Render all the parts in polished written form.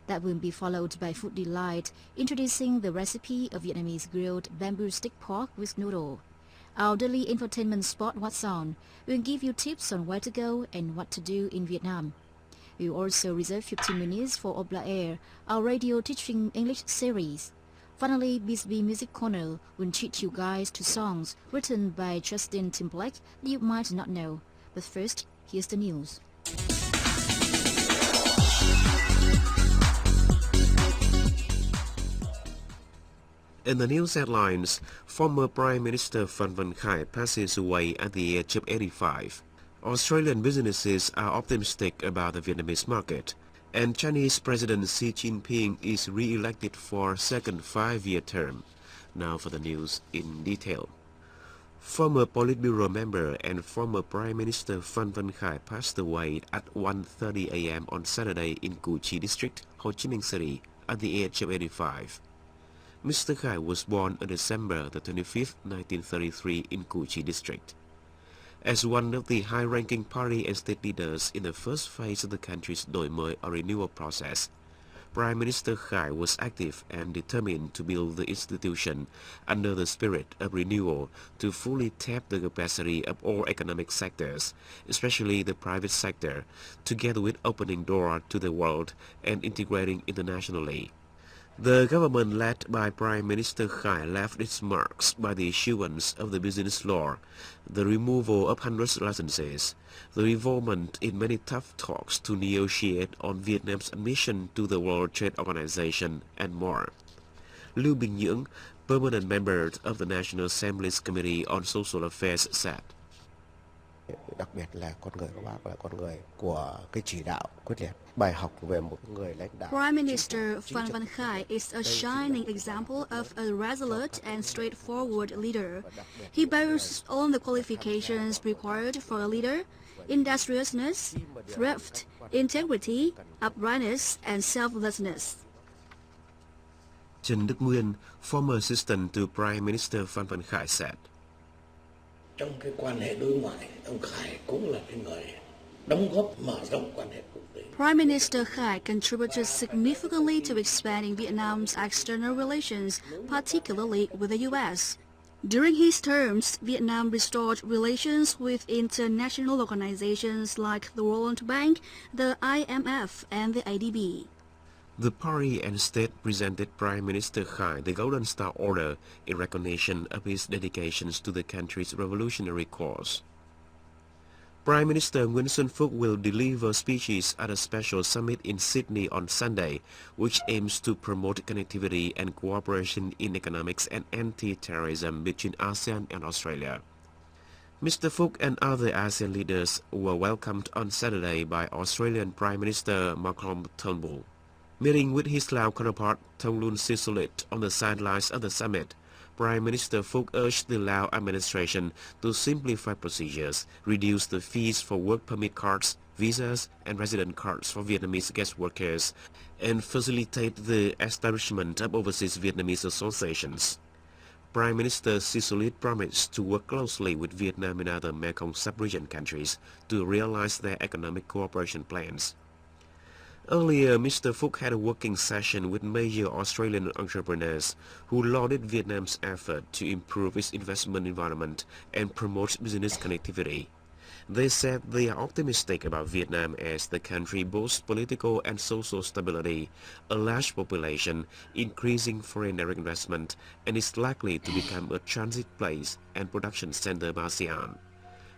That will be followed by Food Delight, introducing the recipe of Vietnamese grilled bamboo stick pork with noodle. Our daily infotainment spot What's On will give you tips on where to go and what to do in Vietnam. We will also reserve 15 minutes for Obla Air, our radio teaching English series. Finally, Bisbee Music Corner will treat you guys to songs written by Justin Timberlake that you might not know. But first, here's the news. In the news headlines, former Prime Minister Phan Khai passes away at the age of 85. Australian businesses are optimistic about the Vietnamese market, and Chinese President Xi Jinping is re-elected for a second 5-year term. Now for the news in detail. Former Politburo member and former Prime Minister Phan Khai passed away at 1:30 a.m. on Saturday in Củ Chi District, Ho Chi Minh City, at the age of 85. Mr. Khai was born on December the 25th, 1933 in Củ Chi District. As one of the high-ranking party and state leaders in the first phase of the country's đổi mới or renewal process, Prime Minister Khai was active and determined to build the institution under the spirit of renewal to fully tap the capacity of all economic sectors, especially the private sector, together with opening doors to the world and integrating internationally. The government led by Prime Minister Khai left its marks by the issuance of the business law, the removal of hundreds of licenses, the involvement in many tough talks to negotiate on Vietnam's admission to the World Trade Organization, and more. Lưu Bình Nhưỡng, permanent member of the National Assembly's Committee on Social Affairs, said, Đặc biệt là con người của bác là con người của cái chỉ đạo quyết liệt. Bài học về một người lãnh đạo. Prime Minister Phan Khai is a shining example of a resolute and straightforward leader. He boasts all the qualifications required for a leader: industriousness, thrift, integrity, uprightness, and selflessness. Trần Đức Nguyên, former assistant to Prime Minister Phan Khai, said, Trong cái quan hệ đối ngoại, ông Khai cũng là cái người đóng góp mở rộng quan hệ quốc tế. Prime Minister Khai contributed significantly to expanding Vietnam's external relations, particularly with the U.S. During his terms, Vietnam restored relations with international organizations like the World Bank, the IMF, and the ADB. The party and state presented Prime Minister Khai the Golden Star Order in recognition of his dedications to the country's revolutionary cause. Prime Minister Nguyen Xuân Phúc will deliver speeches at a special summit in Sydney on Sunday, which aims to promote connectivity and cooperation in economics and anti-terrorism between ASEAN and Australia. Mr. Phúc and other ASEAN leaders were welcomed on Saturday by Australian Prime Minister Malcolm Turnbull. Meeting with his Lao counterpart Thongloun Sisoulith on the sidelines of the summit, Prime Minister Phúc urged the Lao administration to simplify procedures, reduce the fees for work permit cards, visas, and resident cards for Vietnamese guest workers, and facilitate the establishment of overseas Vietnamese associations. Prime Minister Sisoulith promised to work closely with Vietnam and other Mekong sub-region countries to realize their economic cooperation plans. Earlier, Mr. Phúc had a working session with major Australian entrepreneurs who lauded Vietnam's effort to improve its investment environment and promote business connectivity. They said they are optimistic about Vietnam as the country boasts political and social stability, a large population, increasing foreign direct investment, and is likely to become a transit place and production center of ASEAN.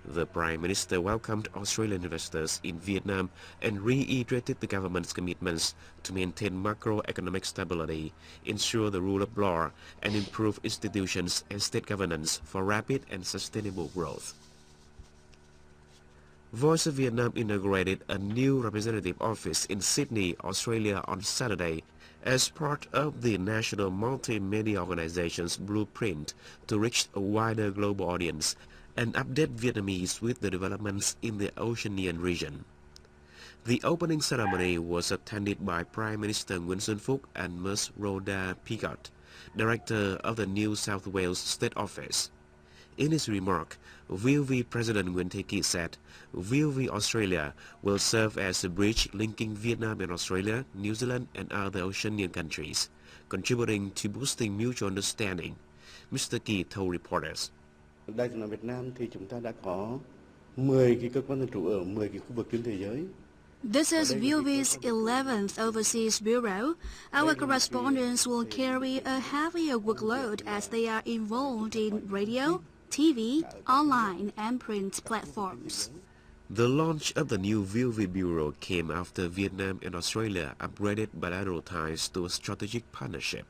The Prime Minister welcomed Australian investors in Vietnam and reiterated the government's commitments to maintain macroeconomic stability, ensure the rule of law, and improve institutions and state governance for rapid and sustainable growth. Voice of Vietnam inaugurated a new representative office in Sydney, Australia on Saturday as part of the National Multimedia Organization's blueprint to reach a wider global audience and update Vietnamese with the developments in the Oceanian region. The opening ceremony was attended by Prime Minister Nguyen Xuân Phúc and Ms. Rhoda Peacock, Director of the New South Wales State Office. In his remark, VOV President Nguyen Thi Kỳ said, VOV Australia will serve as a bridge linking Vietnam and Australia, New Zealand and other Oceanian countries, contributing to boosting mutual understanding. Mr. Kỳ told reporters. Đại sứ Việt Nam thì chúng ta đã có 10 cái cơ quan thường trú ở 10 cái khu vực trên thế giới. This is VOV's 11th Overseas Bureau. Our correspondents will carry a heavier workload as they are involved in radio, TV, online and print platforms. The launch of the new VOV Bureau came after Vietnam and Australia upgraded bilateral ties to a strategic partnership.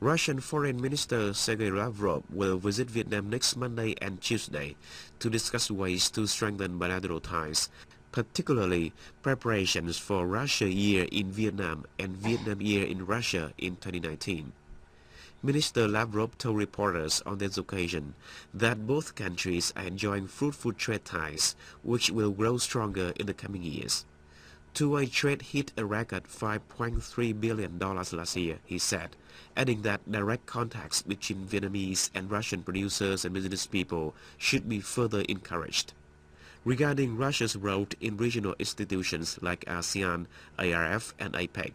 Russian Foreign Minister Sergei Lavrov will visit Vietnam next Monday and Tuesday to discuss ways to strengthen bilateral ties, particularly preparations for Russia Year in Vietnam and Vietnam Year in Russia in 2019. Minister Lavrov told reporters on this occasion that both countries are enjoying fruitful trade ties, which will grow stronger in the coming years. Two-way trade hit a record $5.3 billion last year, he said, adding that direct contacts between Vietnamese and Russian producers and business people should be further encouraged. Regarding Russia's role in regional institutions like ASEAN, IRF and APEC,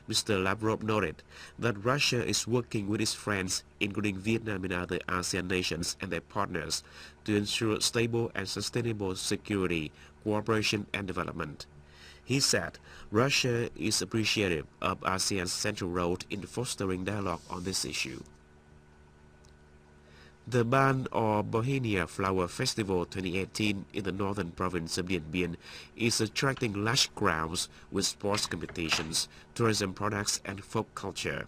Mr. Lavrov noted that Russia is working with its friends, including Vietnam and other ASEAN nations and their partners, to ensure stable and sustainable security, cooperation and development. He said Russia is appreciative of ASEAN's central role in fostering dialogue on this issue. The Ban or Bohemia Flower Festival 2018 in the northern province of Dien Bien is attracting large crowds with sports competitions, tourism products and folk culture.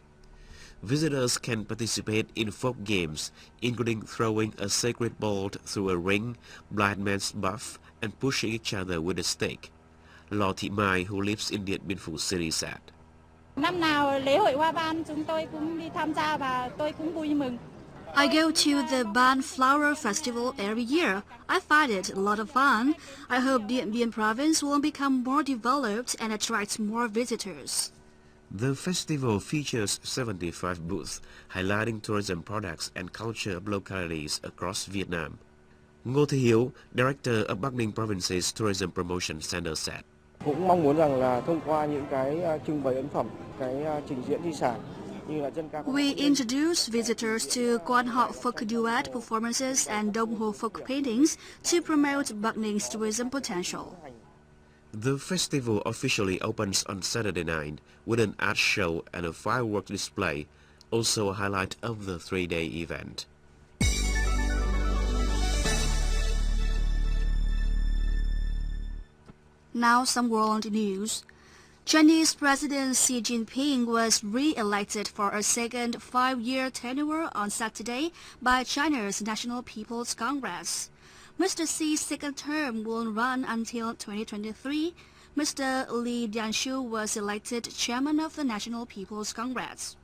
Visitors can participate in folk games, including throwing a sacred ball through a ring, blind man's buff, and pushing each other with a stick. Lò Thị Mai, who lives in Điện Biên Phủ City, said. Năm nào lễ hội Hoa Ban chúng tôi cũng đi tham gia và tôi cũng vui mừng. I go to the Ban Flower Festival every year. I find it a lot of fun. I hope Dien Bien province will become more developed and attract more visitors. The festival features 75 booths, highlighting tourism products and culture of localities across Vietnam. Ngô Thị Hiếu, director of Bắc Ninh Province's Tourism Promotion Center, said. Cũng mong muốn rằng là thông qua những cái trưng bày ấn phẩm, cái trình diễn di sản như là dân ca. We introduce visitors to Quan Họ folk duet performances and Đông Hồ folk paintings to promote Bắc Ning's tourism potential. The festival officially opens on Saturday night with an art show and a fireworks display, also a highlight of the three-day event. Now some world news. Chinese President Xi Jinping was re-elected for a second 5-year tenure on Saturday by China's National People's Congress. Mr. Xi's second term will run until 2023. Mr. Li Dianshu was elected chairman of the National People's Congress.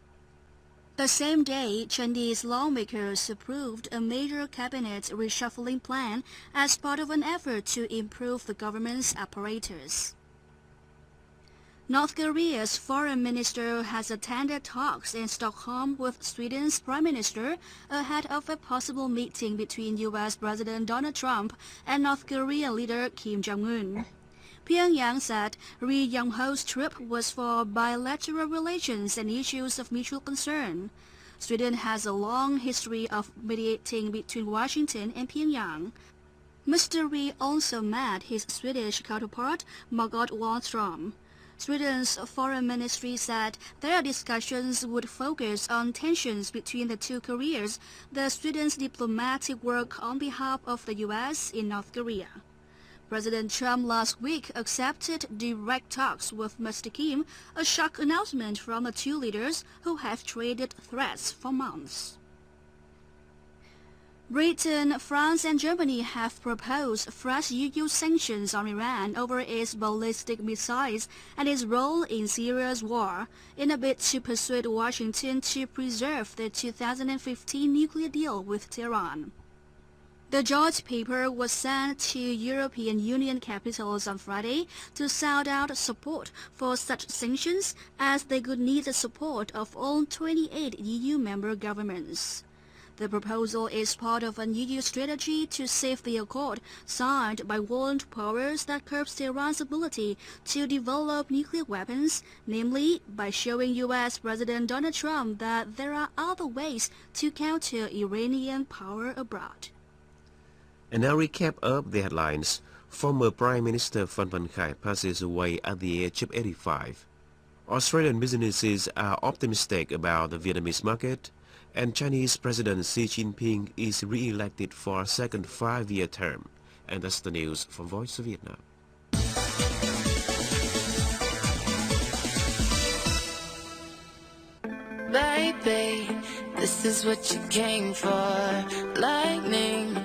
The same day, Chinese lawmakers approved a major cabinet reshuffling plan as part of an effort to improve the government's apparatus. North Korea's foreign minister has attended talks in Stockholm with Sweden's prime minister ahead of a possible meeting between U.S. President Donald Trump and North Korean leader Kim Jong-un. Pyongyang said Ri Yong-ho's trip was for bilateral relations and issues of mutual concern. Sweden has a long history of mediating between Washington and Pyongyang. Mr. Ri also met his Swedish counterpart, Margot Wallström. Sweden's foreign ministry said their discussions would focus on tensions between the two Koreas, Sweden's diplomatic work on behalf of the U.S. in North Korea. President Trump last week accepted direct talks with Mr. Kim, a shock announcement from the two leaders who have traded threats for months. Britain, France and Germany have proposed fresh EU sanctions on Iran over its ballistic missiles and its role in Syria's war, in a bid to persuade Washington to preserve the 2015 nuclear deal with Tehran. The joint paper was sent to European Union capitals on Friday to sound out support for such sanctions, as they could need the support of all 28 EU member governments. The proposal is part of an EU strategy to save the accord signed by world powers that curbs Tehran's ability to develop nuclear weapons, namely by showing U.S. President Donald Trump that there are other ways to counter Iranian power abroad. And now recap of the headlines. Former Prime Minister Phan Khai passes away at the age of 85. Australian businesses are optimistic about the Vietnamese market, and Chinese President Xi Jinping is re-elected for a second 5-year term. And that's the news from Voice of Vietnam. Baby, this is what you came for. Lightning